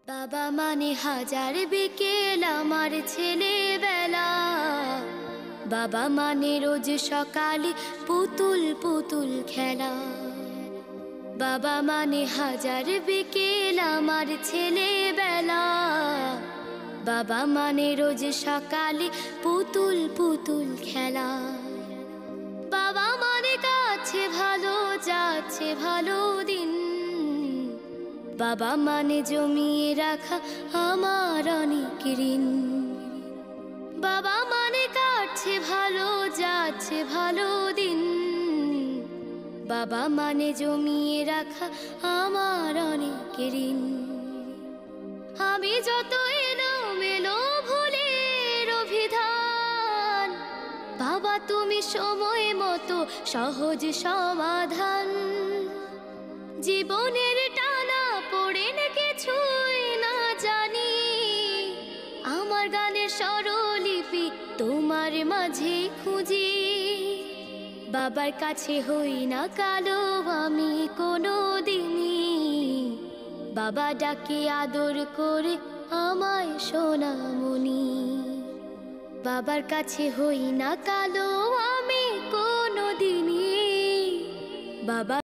বাবা মানে হাজার বিকেল আমার ছেলেবেলা। বাবা মানে রোজ সকালে পুতুল পুতুল খেলা। বাবা মানে হাজার বিকেল আমার ছেলেবেলা। বাবা মানে রোজ সকালে পুতুল পুতুল খেলা। বাবা মানে কাছে ভালো যাচ্ছে ভালো দিন। বাবা মানে জমিয়ে রাখা আমার অনেক ঋণ। বাবা মানে কাটছে ভালো যাচ্ছে ভালো দিন। বাবা মানে জমিয়ে রাখা আমার অনেক ঋণ। আমি যত এলোমেলো ভুলের অভিধান, বাবা তুমি সময় মতো সহজ সমাধান। জীবনের টানা পড়ে কিছুই না জানি, আমার গানের স্বরলিপি তোমার মাঝে খুঁজি। বাবার কাছে হই না কালো আমি কোনো দিনই, বাবা ডাকে আদর করে আমায় সোনামণি। বাবার কাছে হই না কালো আমি কোনো দিনই, বাবা